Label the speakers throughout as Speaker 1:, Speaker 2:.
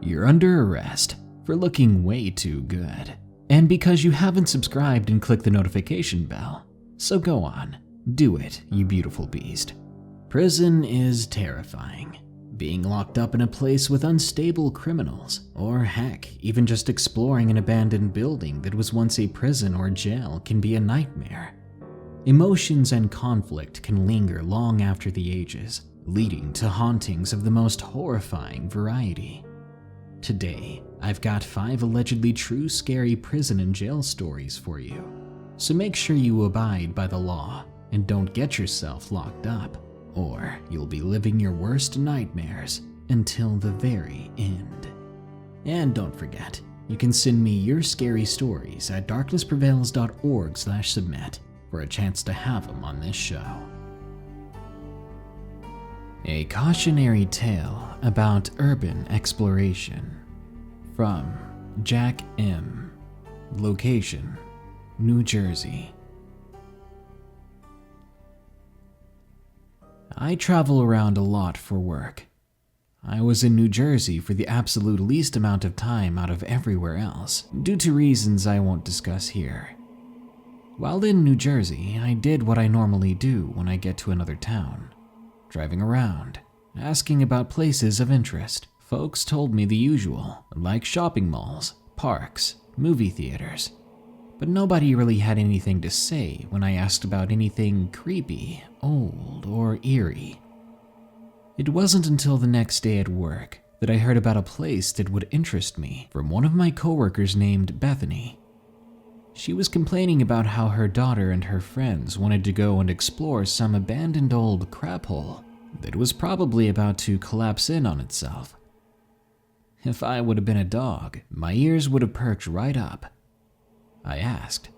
Speaker 1: You're under arrest for looking way too good, and because you haven't subscribed and clicked the notification bell. So go on, do it, you beautiful beast. Prison is terrifying. Being locked up in a place with unstable criminals, or heck, even just exploring an abandoned building that was once a prison or jail can be a nightmare. Emotions and conflict can linger long after the ages, leading to hauntings of the most horrifying variety. Today, I've got 5 allegedly true scary prison and jail stories for you, so make sure you abide by the law and don't get yourself locked up, or you'll be living your worst nightmares until the very end. And don't forget, you can send me your scary stories at darknessprevails.org/submit for a chance to have them on this show. A cautionary tale about urban exploration from Jack M. Location, New Jersey. I travel around a lot for work. I was in New Jersey for the absolute least amount of time out of everywhere else, due to reasons I won't discuss here. While in New Jersey, I did what I normally do when I get to another town. Driving around, asking about places of interest. Folks told me the usual, like shopping malls, parks, movie theaters. But nobody really had anything to say when I asked about anything creepy, old, or eerie. It wasn't until the next day at work that I heard about a place that would interest me from one of my coworkers named Bethany. She was complaining about how her daughter and her friends wanted to go and explore some abandoned old crap hole that was probably about to collapse in on itself. If I would have been a dog, my ears would have perked right up. I asked,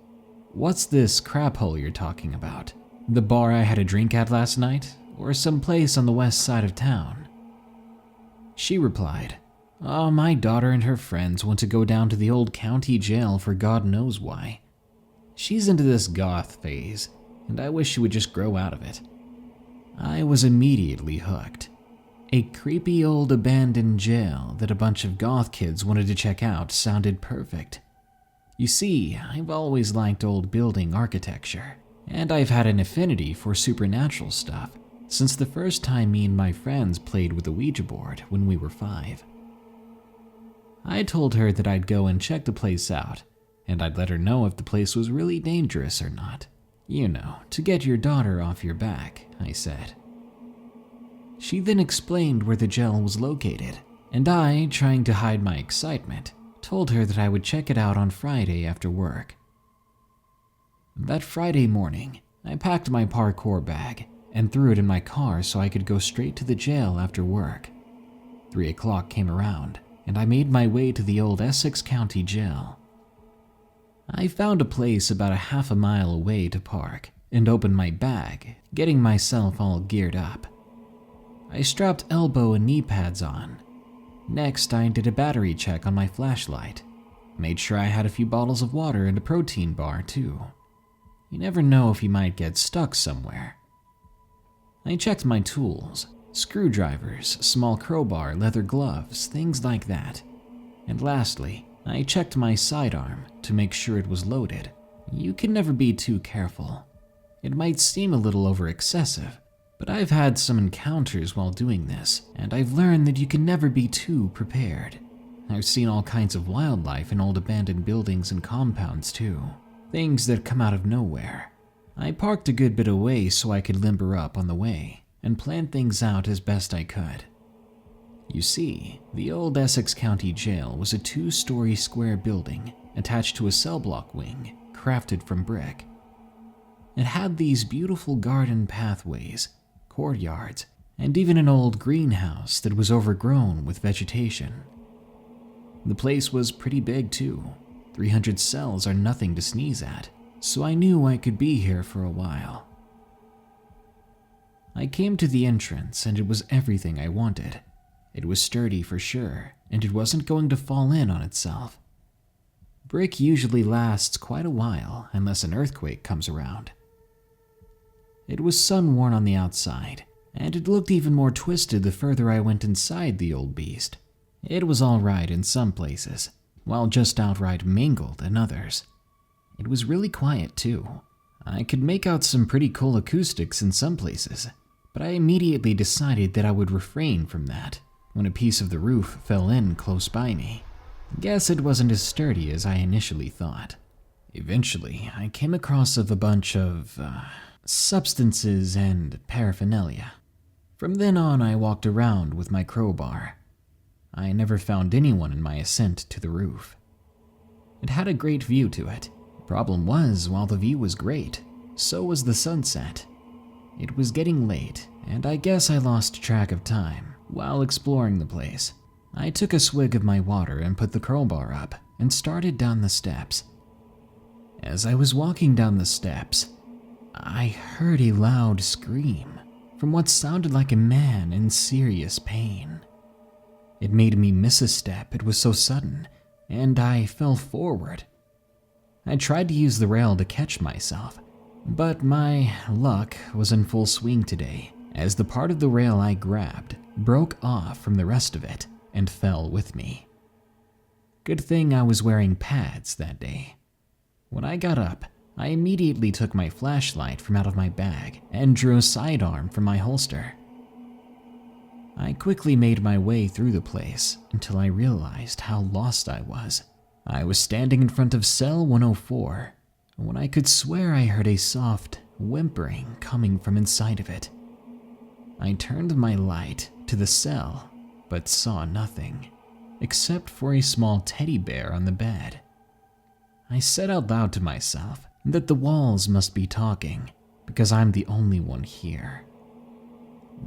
Speaker 1: "What's this crap hole you're talking about? The bar I had a drink at last night, or some place on the west side of town?" She replied, "Oh, my daughter and her friends want to go down to the old county jail for God knows why. She's into this goth phase, and I wish she would just grow out of it." I was immediately hooked. A creepy old abandoned jail that a bunch of goth kids wanted to check out sounded perfect. You see, I've always liked old building architecture, and I've had an affinity for supernatural stuff since the first time me and my friends played with the Ouija board when we were 5. I told her that I'd go and check the place out, and I'd let her know if the place was really dangerous or not. You know, to get your daughter off your back, I said. She then explained where the jail was located, and I, trying to hide my excitement, told her that I would check it out on Friday after work. That Friday morning, I packed my parkour bag and threw it in my car so I could go straight to the jail after work. 3 o'clock came around, and I made my way to the old Essex County Jail. I found a place about a half a mile away to park and opened my bag, getting myself all geared up. I strapped elbow and knee pads on. Next, I did a battery check on my flashlight. Made sure I had a few bottles of water and a protein bar too. You never know if you might get stuck somewhere. I checked my tools, screwdrivers, small crowbar, leather gloves, things like that. And lastly, I checked my sidearm to make sure it was loaded. You can never be too careful. It might seem a little over-excessive, but I've had some encounters while doing this, and I've learned that you can never be too prepared. I've seen all kinds of wildlife in old abandoned buildings and compounds too, things that come out of nowhere. I parked a good bit away so I could limber up on the way and plan things out as best I could. You see, the old Essex County Jail was a 2-story square building attached to a cell block wing crafted from brick. It had these beautiful garden pathways, courtyards, and even an old greenhouse that was overgrown with vegetation. The place was pretty big too. 300 cells are nothing to sneeze at, so I knew I could be here for a while. I came to the entrance and it was everything I wanted. It was sturdy for sure, and it wasn't going to fall in on itself. Brick usually lasts quite a while unless an earthquake comes around. It was sun-worn on the outside, and it looked even more twisted the further I went inside the old beast. It was alright in some places, while just outright mingled in others. It was really quiet too. I could make out some pretty cool acoustics in some places, but I immediately decided that I would refrain from that when a piece of the roof fell in close by me. Guess it wasn't as sturdy as I initially thought. Eventually, I came across a bunch of substances and paraphernalia. From then on, I walked around with my crowbar. I never found anyone in my ascent to the roof. It had a great view to it. Problem was, while the view was great, so was the sunset. It was getting late, and I guess I lost track of time while exploring the place. I took a swig of my water and put the crowbar up and started down the steps. As I was walking down the steps, I heard a loud scream from what sounded like a man in serious pain. It made me miss a step, it was so sudden, and I fell forward. I tried to use the rail to catch myself, but my luck was in full swing today, as the part of the rail I grabbed broke off from the rest of it and fell with me. Good thing I was wearing pads that day. When I got up, I immediately took my flashlight from out of my bag and drew a sidearm from my holster. I quickly made my way through the place until I realized how lost I was. I was standing in front of cell 104 when I could swear I heard a soft whimpering coming from inside of it. I turned my light to the cell, but saw nothing, except for a small teddy bear on the bed. I said out loud to myself that the walls must be talking, because I'm the only one here.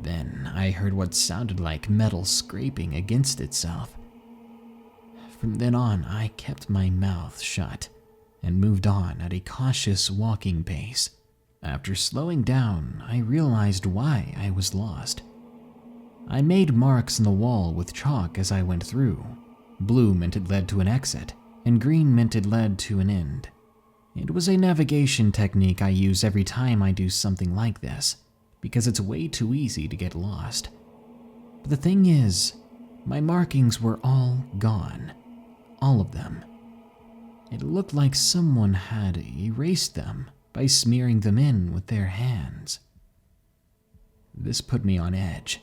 Speaker 1: Then I heard what sounded like metal scraping against itself. From then on, I kept my mouth shut and moved on at a cautious walking pace. After slowing down, I realized why I was lost. I made marks on the wall with chalk as I went through. Blue meant it led to an exit, and green meant it led to an end. It was a navigation technique I use every time I do something like this, because it's way too easy to get lost. But the thing is, my markings were all gone. All of them. It looked like someone had erased them by smearing them in with their hands. This put me on edge.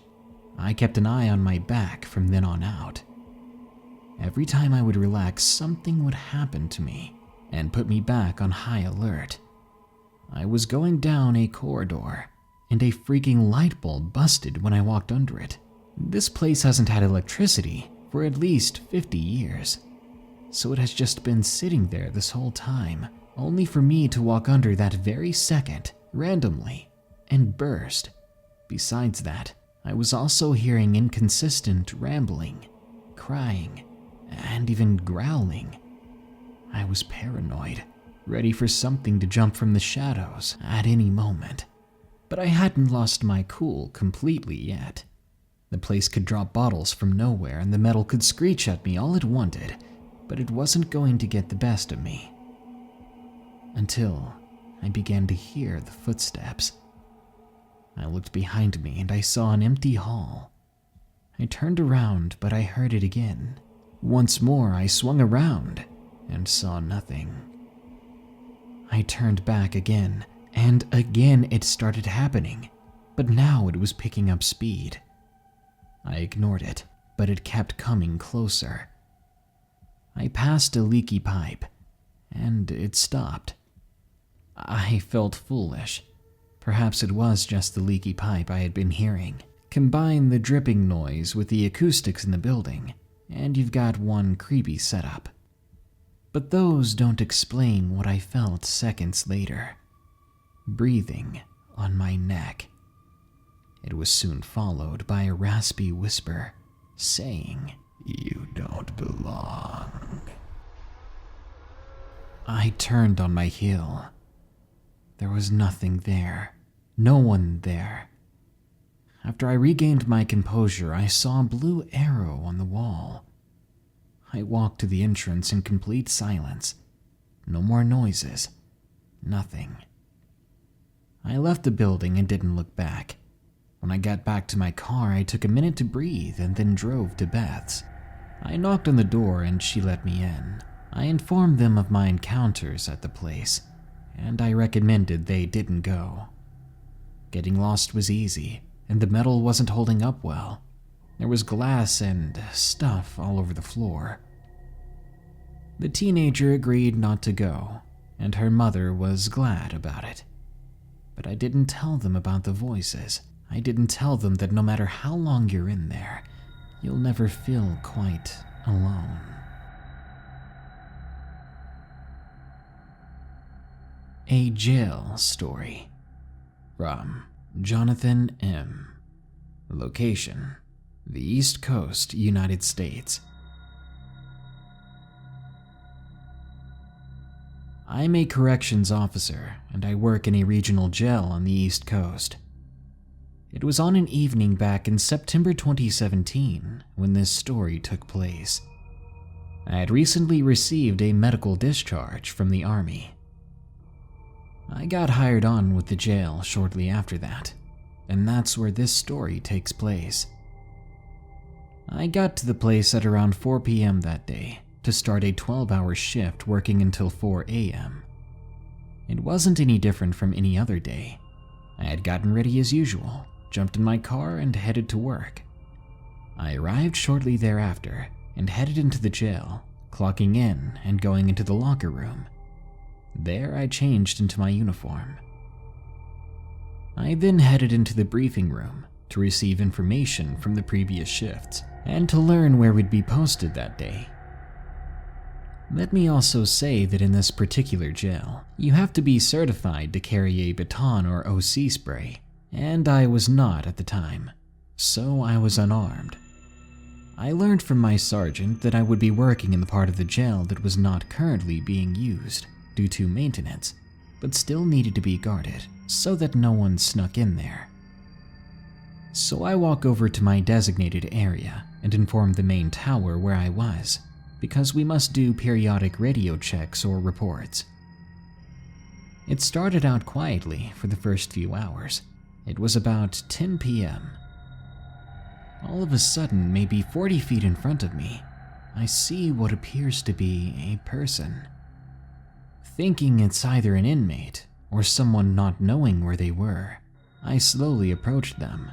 Speaker 1: I kept an eye on my back from then on out. Every time I would relax, something would happen to me and put me back on high alert. I was going down a corridor, and a freaking light bulb busted when I walked under it. This place hasn't had electricity for at least 50 years, so it has just been sitting there this whole time, only for me to walk under that very second, randomly, and burst. Besides that, I was also hearing inconsistent rambling, crying, and even growling. I was paranoid, ready for something to jump from the shadows at any moment. But I hadn't lost my cool completely yet. The place could drop bottles from nowhere and the metal could screech at me all it wanted, but it wasn't going to get the best of me. Until I began to hear the footsteps. I looked behind me and I saw an empty hall. I turned around, but I heard it again. Once more, I swung around and saw nothing. I turned back again, and again it started happening, but now it was picking up speed. I ignored it, but it kept coming closer. I passed a leaky pipe, and it stopped. I felt foolish. Perhaps it was just the leaky pipe I had been hearing. Combine the dripping noise with the acoustics in the building, and you've got one creepy setup. But those don't explain what I felt seconds later. Breathing on my neck. It was soon followed by a raspy whisper saying, "You don't belong." I turned on my heel. There was nothing there. No one there. After I regained my composure, I saw a blue arrow on the wall. I walked to the entrance in complete silence. No more noises. Nothing. I left the building and didn't look back. When I got back to my car, I took a minute to breathe and then drove to Beth's. I knocked on the door and she let me in. I informed them of my encounters at the place, and I recommended they didn't go. Getting lost was easy, and the metal wasn't holding up well. There was glass and stuff all over the floor. The teenager agreed not to go, and her mother was glad about it. But I didn't tell them about the voices. I didn't tell them that no matter how long you're in there, you'll never feel quite alone. A Jail Story from Jonathan M. Location: the East Coast, United States. I'm a corrections officer, and I work in a regional jail on the East Coast. It was on an evening back in September 2017 when this story took place. I had recently received a medical discharge from the Army. I got hired on with the jail shortly after that, and that's where this story takes place. I got to the place at around 4 p.m. that day to start a 12-hour shift working until 4 a.m. It wasn't any different from any other day. I had gotten ready as usual, jumped in my car, and headed to work. I arrived shortly thereafter and headed into the jail, clocking in and going into the locker room. There I changed into my uniform. I then headed into the briefing room to receive information from the previous shifts and to learn where we'd be posted that day. Let me also say that in this particular jail, you have to be certified to carry a baton or OC spray, and I was not at the time, so I was unarmed. I learned from my sergeant that I would be working in the part of the jail that was not currently being used due to maintenance, but still needed to be guarded so that no one snuck in there. So I walk over to my designated area and inform the main tower where I was, because we must do periodic radio checks or reports. It started out quietly for the first few hours. It was about 10 p.m. All of a sudden, maybe 40 feet in front of me, I see what appears to be a person. Thinking it's either an inmate or someone not knowing where they were, I slowly approached them.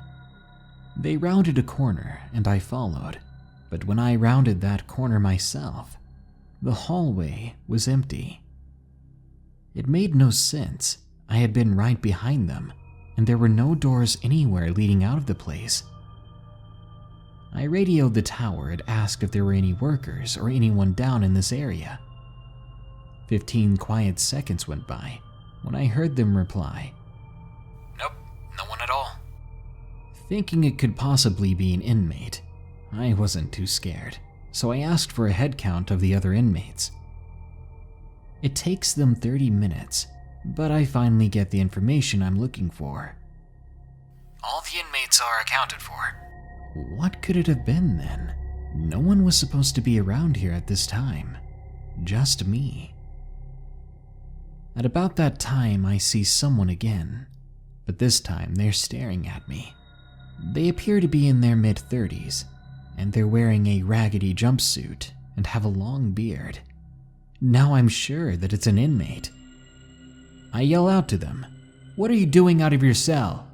Speaker 1: They rounded a corner and I followed, but when I rounded that corner myself, the hallway was empty. It made no sense. I had been right behind them, and there were no doors anywhere leading out of the place. I radioed the tower and asked if there were any workers or anyone down in this area. 15 quiet seconds went by when I heard them reply,
Speaker 2: "Nope, no one at all."
Speaker 1: Thinking it could possibly be an inmate, I wasn't too scared, so I asked for a head count of the other inmates. It takes them 30 minutes, but I finally get the information I'm looking for.
Speaker 2: "All the inmates are accounted for."
Speaker 1: What could it have been then? No one was supposed to be around here at this time. Just me. At about that time, I see someone again, but this time they're staring at me. They appear to be in their mid-30s, and they're wearing a raggedy jumpsuit and have a long beard. Now I'm sure that it's an inmate. I yell out to them, "What are you doing out of your cell?"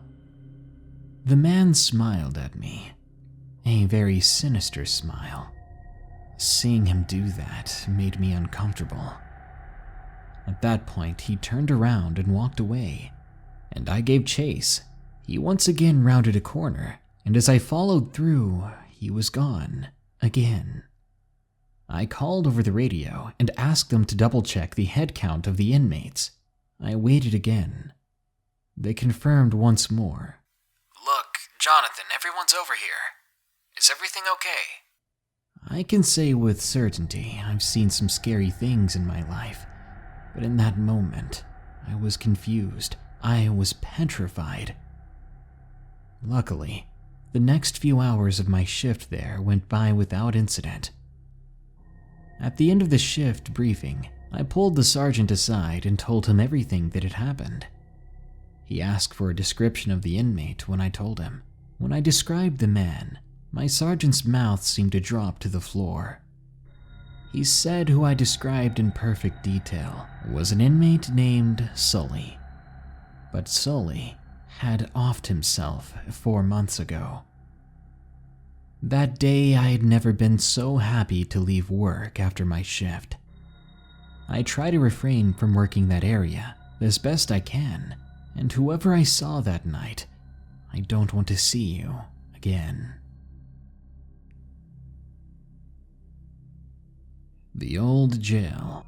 Speaker 1: The man smiled at me, a very sinister smile. Seeing him do that made me uncomfortable. At that point, he turned around and walked away, and I gave chase. He once again rounded a corner, and as I followed through, he was gone again. I called over the radio and asked them to double-check the head count of the inmates. I waited again. They confirmed once more.
Speaker 2: "Look, Jonathan, everyone's over here. Is everything okay?"
Speaker 1: I can say with certainty I've seen some scary things in my life, but in that moment, I was confused. I was petrified. Luckily, the next few hours of my shift there went by without incident. At the end of the shift briefing, I pulled the sergeant aside and told him everything that had happened. He asked for a description of the inmate when I told him. When I described the man, My sergeant's mouth seemed to drop to the floor. He said who I described in perfect detail was an inmate named Sully. But Sully had offed himself 4 months ago. That day, I had never been so happy to leave work after my shift. I try to refrain from working that area as best I can, and whoever I saw that night, I don't want to see you again. The Old Jail.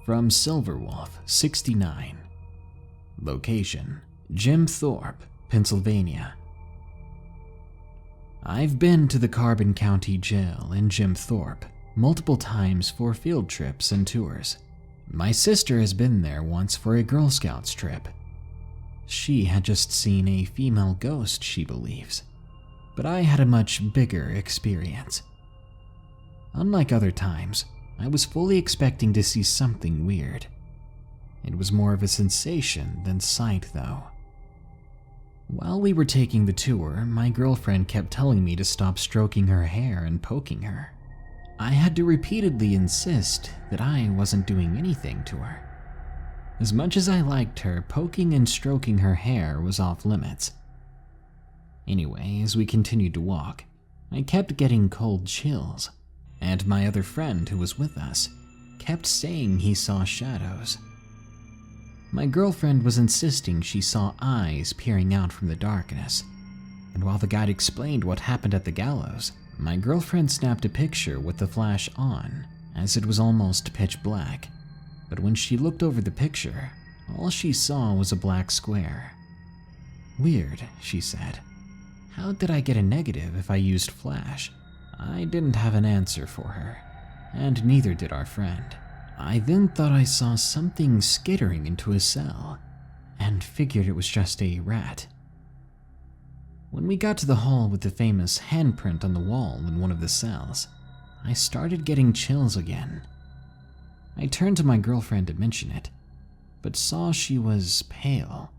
Speaker 1: From Silverwolf, 69. Location: Jim Thorpe, Pennsylvania. I've been to the Carbon County Jail in Jim Thorpe multiple times for field trips and tours. My sister has been there once for a Girl Scouts trip. She had just seen a female ghost, she believes, but I had a much bigger experience. Unlike other times, I was fully expecting to see something weird. It was more of a sensation than sight, though. While we were taking the tour, my girlfriend kept telling me to stop stroking her hair and poking her. I had to repeatedly insist that I wasn't doing anything to her. As much as I liked her, poking and stroking her hair was off limits. Anyway, as we continued to walk, I kept getting cold chills, and my other friend who was with us kept saying he saw shadows. My girlfriend was insisting she saw eyes peering out from the darkness, and while the guide explained what happened at the gallows, my girlfriend snapped a picture with the flash on, as it was almost pitch black. But when she looked over the picture, all she saw was a black square. "Weird," she said. "How did I get a negative if I used flash?" I didn't have an answer for her, and neither did our friend. I then thought I saw something skittering into his cell, and figured it was just a rat. When we got to the hall with the famous handprint on the wall in one of the cells, I started getting chills again. I turned to my girlfriend to mention it, but saw she was pale.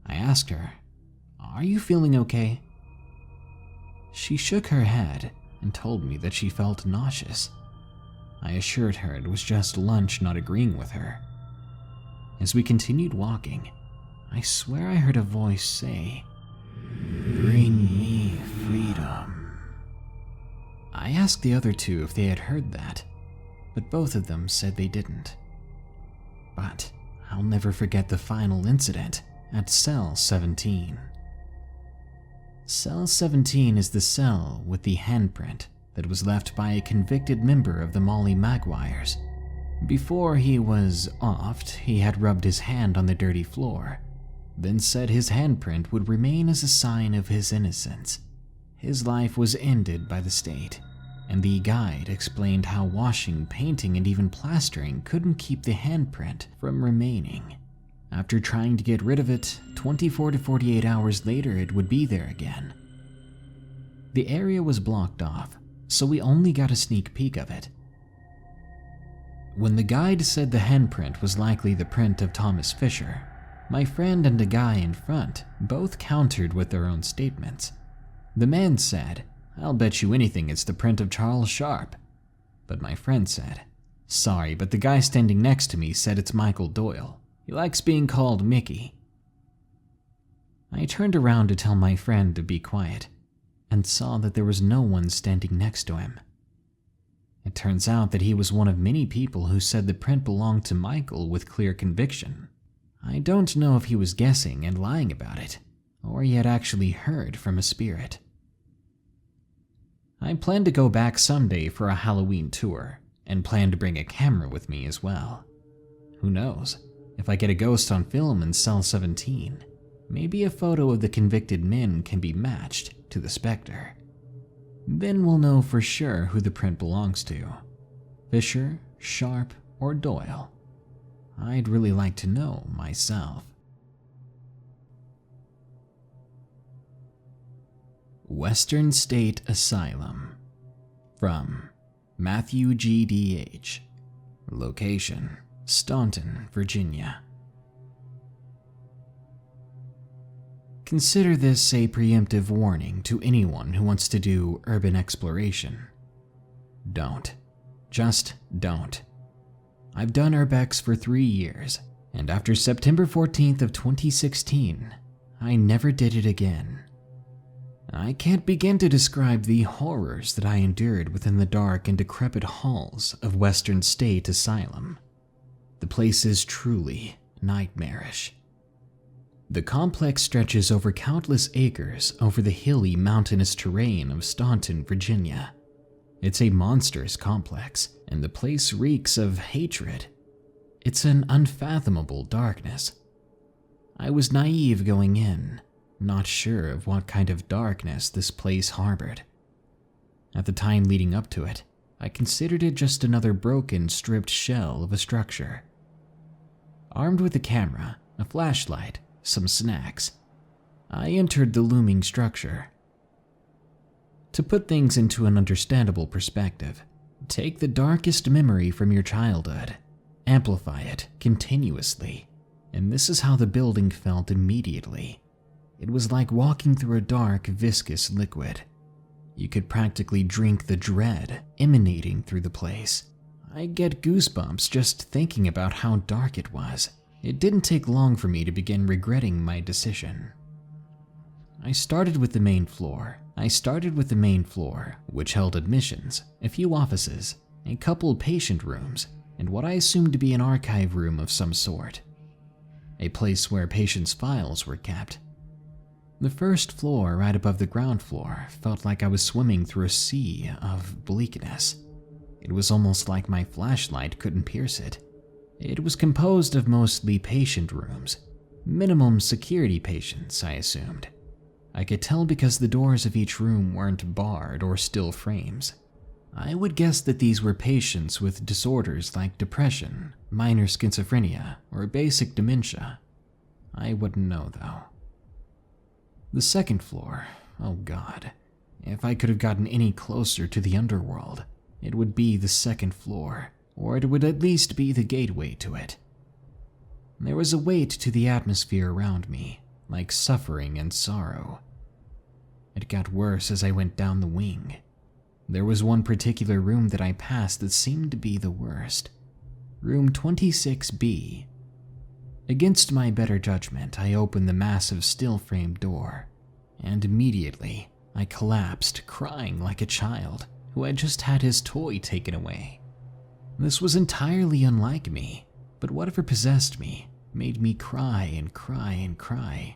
Speaker 1: I asked her, "Are you feeling okay?" She shook her head and told me that she felt nauseous. I assured her it was just lunch not agreeing with her. As we continued walking, I swear I heard a voice say, "Bring me freedom." I asked the other two if they had heard that, but both of them said they didn't. But I'll never forget the final incident at Cell 17. Cell 17 is the cell with the handprint that was left by a convicted member of the Molly Maguires. Before he was offed, he had rubbed his hand on the dirty floor, then said his handprint would remain as a sign of his innocence. His life was ended by the state, and the guide explained how washing, painting, and even plastering couldn't keep the handprint from remaining. After trying to get rid of it, 24 to 48 hours later it would be there again. The area was blocked off, so we only got a sneak peek of it. When the guide said the handprint was likely the print of Thomas Fisher, my friend and a guy in front both countered with their own statements. The man said, "I'll bet you anything it's the print of Charles Sharp." But my friend said, "Sorry, but the guy standing next to me said it's Michael Doyle. He likes being called Mickey." I turned around to tell my friend to be quiet, and saw that there was no one standing next to him. It turns out that he was one of many people who said the print belonged to Michael with clear conviction. I don't know if he was guessing and lying about it, or he had actually heard from a spirit. I plan to go back someday for a Halloween tour, and plan to bring a camera with me as well. Who knows, if I get a ghost on film in Cell 17, maybe a photo of the convicted men can be matched to the specter. Then we'll know for sure who the print belongs to. Fisher, Sharp, or Doyle. I'd really like to know myself. Western State Asylum. From Matthew G.D.H. Location: Staunton, Virginia. Consider this a preemptive warning to anyone who wants to do urban exploration. Don't. Just don't. I've done urbex for 3 years, and after September 14th of 2016, I never did it again. I can't begin to describe the horrors that I endured within the dark and decrepit halls of Western State Asylum. The place is truly nightmarish. The complex stretches over countless acres over the hilly, mountainous terrain of Staunton, Virginia. It's a monstrous complex, and the place reeks of hatred. It's an unfathomable darkness. I was naive going in, not sure of what kind of darkness this place harbored. At the time leading up to it, I considered it just another broken, stripped shell of a structure. Armed with a camera, a flashlight, some snacks, I entered the looming structure. To put things into an understandable perspective, take the darkest memory from your childhood, amplify it continuously, and this is how the building felt immediately. It was like walking through a dark, viscous liquid. You could practically drink the dread emanating through the place. I get goosebumps just thinking about how dark it was. It didn't take long for me to begin regretting my decision. I started with the main floor, which held admissions, a few offices, a couple patient rooms, and what I assumed to be an archive room of some sort. A place where patients' files were kept. The first floor, right above the ground floor, felt like I was swimming through a sea of bleakness. It was almost like my flashlight couldn't pierce it. It was composed of mostly patient rooms, minimum security patients, I assumed. I could tell because the doors of each room weren't barred or steel frames. I would guess that these were patients with disorders like depression, minor schizophrenia, or basic dementia. I wouldn't know though. The second floor, oh God, if I could have gotten any closer to the underworld, it would be the second floor, or it would at least be the gateway to it. There was a weight to the atmosphere around me, like suffering and sorrow. It got worse as I went down the wing. There was one particular room that I passed that seemed to be the worst. Room 26B. Against my better judgment, I opened the massive steel-framed door, and immediately I collapsed, crying like a child who had just had his toy taken away. This was entirely unlike me, but whatever possessed me made me cry and cry and cry.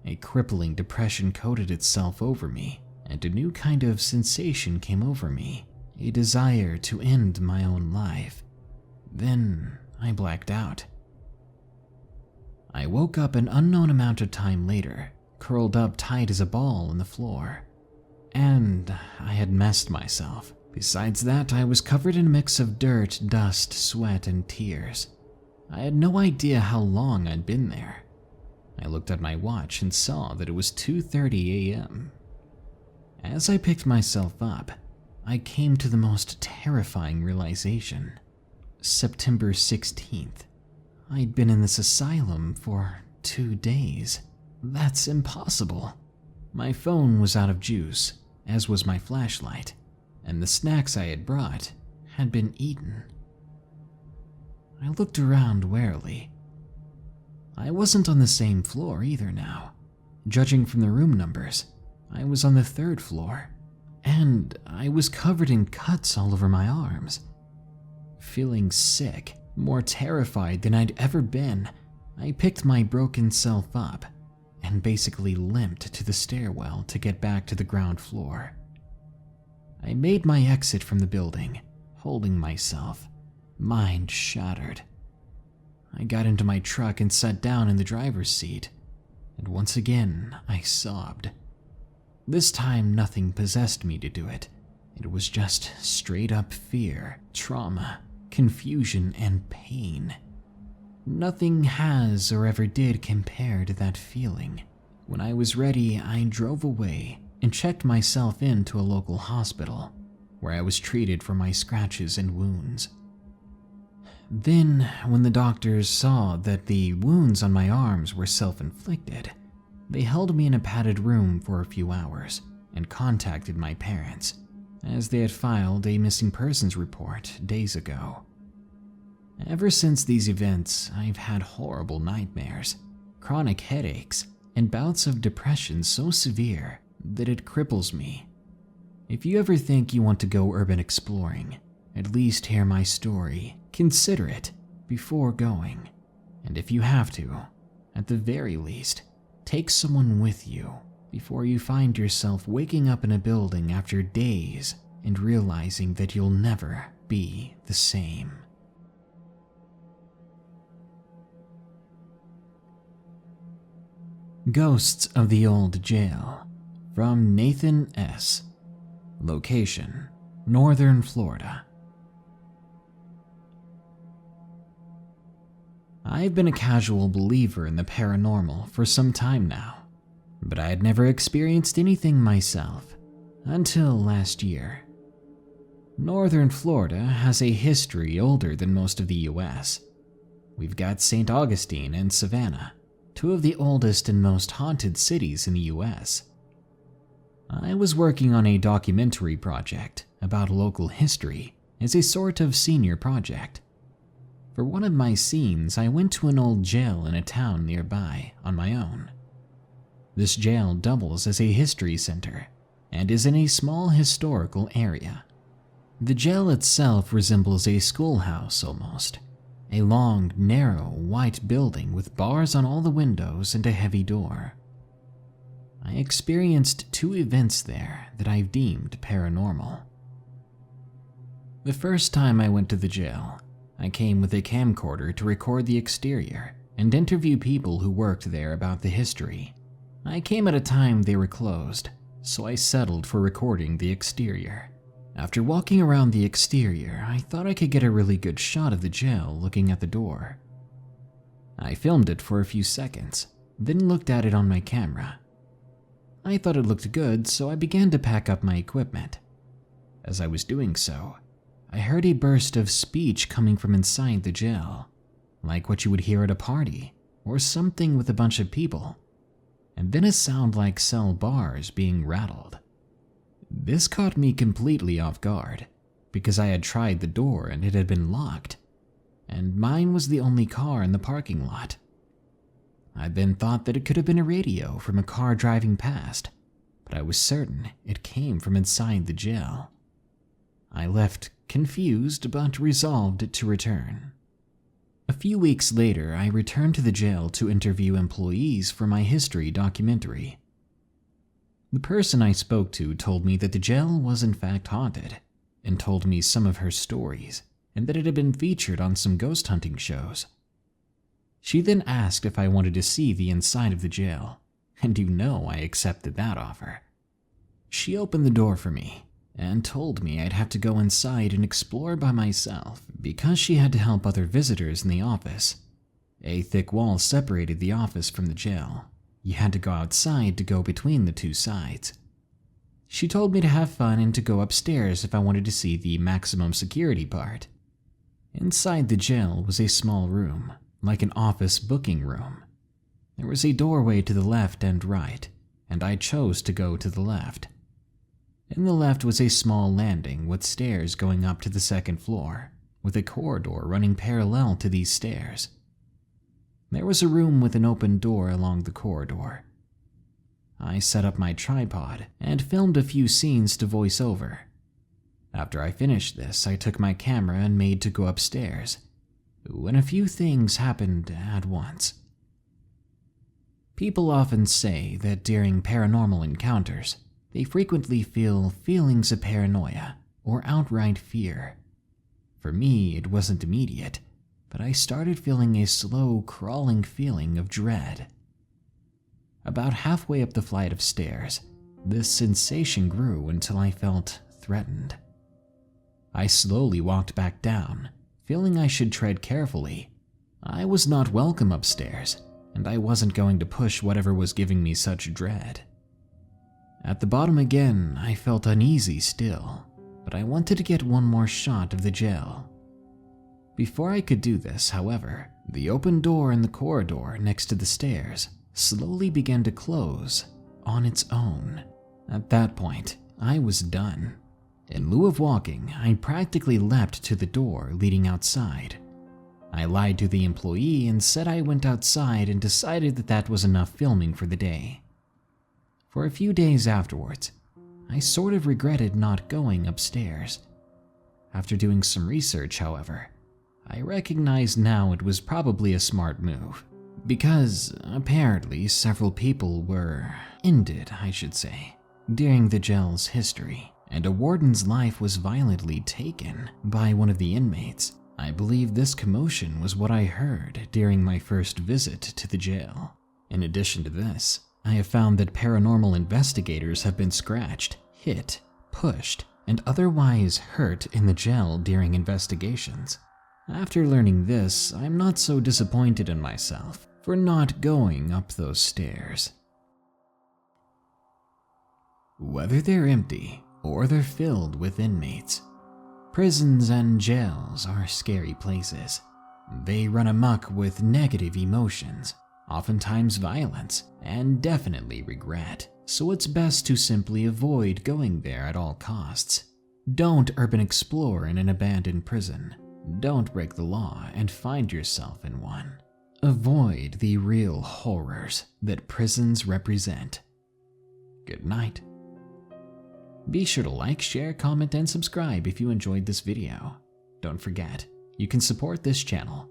Speaker 1: A crippling depression coated itself over me, and a new kind of sensation came over me, a desire to end my own life. Then I blacked out. I woke up an unknown amount of time later, curled up tight as a ball on the floor. And I had messed myself. Besides that, I was covered in a mix of dirt, dust, sweat, and tears. I had no idea how long I'd been there. I looked at my watch and saw that it was 2:30 a.m. As I picked myself up, I came to the most terrifying realization. September 16th. I'd been in this asylum for 2 days. That's impossible. My phone was out of juice, as was my flashlight, and the snacks I had brought had been eaten. I looked around warily. I wasn't on the same floor either now. Judging from the room numbers, I was on the 3rd floor, and I was covered in cuts all over my arms. Feeling sick, more terrified than I'd ever been, I picked my broken self up and basically limped to the stairwell to get back to the ground floor. I made my exit from the building, holding myself, mind shattered. I got into my truck and sat down in the driver's seat, and once again I sobbed. This time nothing possessed me to do it. It was just straight up fear, trauma, confusion, and pain. Nothing has or ever did compare to that feeling. When I was ready, I drove away and checked myself into a local hospital, where I was treated for my scratches and wounds. Then, when the doctors saw that the wounds on my arms were self-inflicted, They held me in a padded room for a few hours and contacted my parents, as they had filed a missing persons report days ago. Ever since these events, I've had horrible nightmares, chronic headaches, and bouts of depression so severe that it cripples me. If you ever think you want to go urban exploring, at least hear my story, consider it before going. And if you have to, at the very least, take someone with you before you find yourself waking up in a building after days and realizing that you'll never be the same. Ghosts of the Old Jail, from Nathan S. Location: Northern Florida. I've been a casual believer in the paranormal for some time now, but I had never experienced anything myself until last year. Northern Florida has a history older than most of the US. We've got St. Augustine and Savannah, two of the oldest and most haunted cities in the US. I was working on a documentary project about local history as a sort of senior project. For one of my scenes, I went to an old jail in a town nearby on my own. This jail doubles as a history center and is in a small historical area. The jail itself resembles a schoolhouse almost. A long, narrow, white building with bars on all the windows and a heavy door. I experienced two events there that I've deemed paranormal. The first time I went to the jail, I came with a camcorder to record the exterior and interview people who worked there about the history. I came at a time they were closed, so I settled for recording the exterior. After walking around the exterior, I thought I could get a really good shot of the jail looking at the door. I filmed it for a few seconds, then looked at it on my camera. I thought it looked good, so I began to pack up my equipment. As I was doing so, I heard a burst of speech coming from inside the jail, like what you would hear at a party or something with a bunch of people, and then a sound like cell bars being rattled. This caught me completely off guard, because I had tried the door and it had been locked, and mine was the only car in the parking lot. I then thought that it could have been a radio from a car driving past, but I was certain it came from inside the jail. I left confused but resolved to return. A few weeks later, I returned to the jail to interview employees for my history documentary. The person I spoke to told me that the jail was in fact haunted, and told me some of her stories, and that it had been featured on some ghost hunting shows. She then asked if I wanted to see the inside of the jail, and you know I accepted that offer. She opened the door for me, and told me I'd have to go inside and explore by myself because she had to help other visitors in the office. A thick wall separated the office from the jail. You had to go outside to go between the two sides. She told me to have fun and to go upstairs if I wanted to see the maximum security part. Inside the jail was a small room, like an office booking room. There was a doorway to the left and right, and I chose to go to the left. In the left was a small landing with stairs going up to the second floor, with a corridor running parallel to these stairs. There was a room with an open door along the corridor. I set up my tripod and filmed a few scenes to voice over. After I finished this, I took my camera and made to go upstairs, when a few things happened at once. People often say that during paranormal encounters, they frequently feel feelings of paranoia or outright fear. For me, it wasn't immediate, but I started feeling a slow, crawling feeling of dread. About halfway up the flight of stairs, this sensation grew until I felt threatened. I slowly walked back down, feeling I should tread carefully. I was not welcome upstairs, and I wasn't going to push whatever was giving me such dread. At the bottom again, I felt uneasy still, but I wanted to get one more shot of the jail. Before I could do this, however, the open door in the corridor next to the stairs slowly began to close on its own. At that point, I was done. In lieu of walking, I practically leapt to the door leading outside. I lied to the employee and said I went outside and decided that that was enough filming for the day. For a few days afterwards, I sort of regretted not going upstairs. After doing some research, however, I recognize now it was probably a smart move, because apparently several people were ended, I should say, during the jail's history, and a warden's life was violently taken by one of the inmates. I believe this commotion was what I heard during my first visit to the jail. In addition to this, I have found that paranormal investigators have been scratched, hit, pushed, and otherwise hurt in the jail during investigations. After learning this, I'm not so disappointed in myself for not going up those stairs. Whether they're empty or they're filled with inmates, prisons and jails are scary places. They run amok with negative emotions, oftentimes violence, and definitely regret, so it's best to simply avoid going there at all costs. Don't urban explore in an abandoned prison. Don't break the law and find yourself in one. Avoid the real horrors that prisons represent. Good night. Be sure to like, share, comment, and subscribe if you enjoyed this video. Don't forget, you can support this channel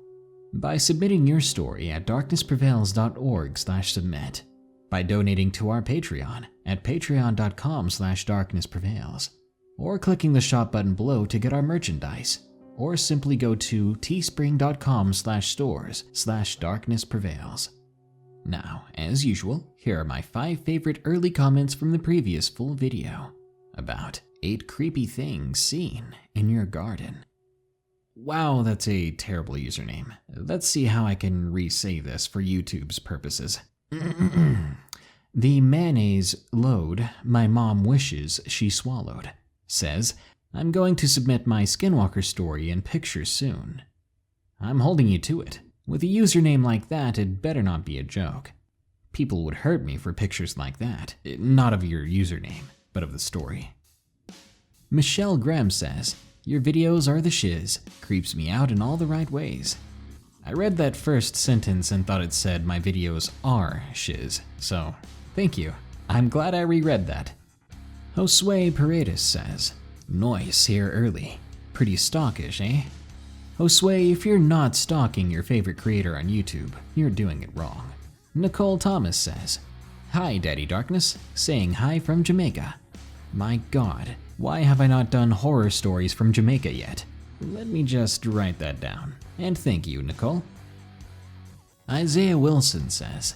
Speaker 1: by submitting your story at darknessprevails.org/submit, by donating to our Patreon at patreon.com/darknessprevails, or clicking the shop button below to get our merchandise, or simply go to teespring.com/stores/darknessprevails. Now, as usual, here are my 5 favorite early comments from the previous full video about 8 creepy things seen in your garden. Wow, that's a terrible username. Let's see how I can re-say this for YouTube's purposes. The mayonnaise load my mom wishes she swallowed says, I'm going to submit my Skinwalker story and pictures soon. I'm holding you to it. With a username like that, it better not be a joke. People would hurt me for pictures like that. Not of your username, but of the story. Michelle Graham says, your videos are the shiz. Creeps me out in all the right ways. I read that first sentence and thought it said my videos are shiz, so thank you. I'm glad I reread that. Josue Paredes says, Noise here early. Pretty stalkish, eh? Josue, if you're not stalking your favorite creator on YouTube, you're doing it wrong. Nicole Thomas says, Hi, Daddy Darkness. Saying hi from Jamaica. My God, why have I not done horror stories from Jamaica yet? Let me just write that down. And thank you, Nicole. Isaiah Wilson says,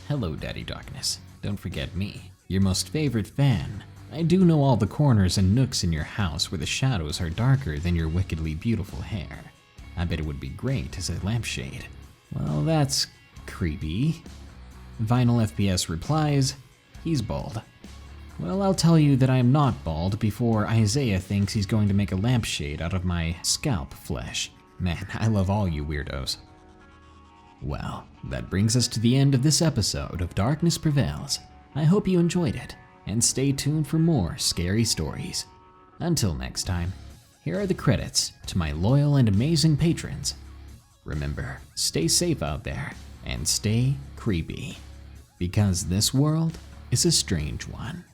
Speaker 1: Hello, Daddy Darkness. Don't forget me, your most favorite fan. I do know all the corners and nooks in your house where the shadows are darker than your wickedly beautiful hair. I bet it would be great as a lampshade. Well, that's creepy. Vinyl FPS replies, he's bald. Well, I'll tell you that I am not bald before Isaiah thinks he's going to make a lampshade out of my scalp flesh. Man, I love all you weirdos. Well, that brings us to the end of this episode of Darkness Prevails. I hope you enjoyed it, and stay tuned for more scary stories. Until next time, here are the credits to my loyal and amazing patrons. Remember, stay safe out there, and stay creepy, because this world is a strange one.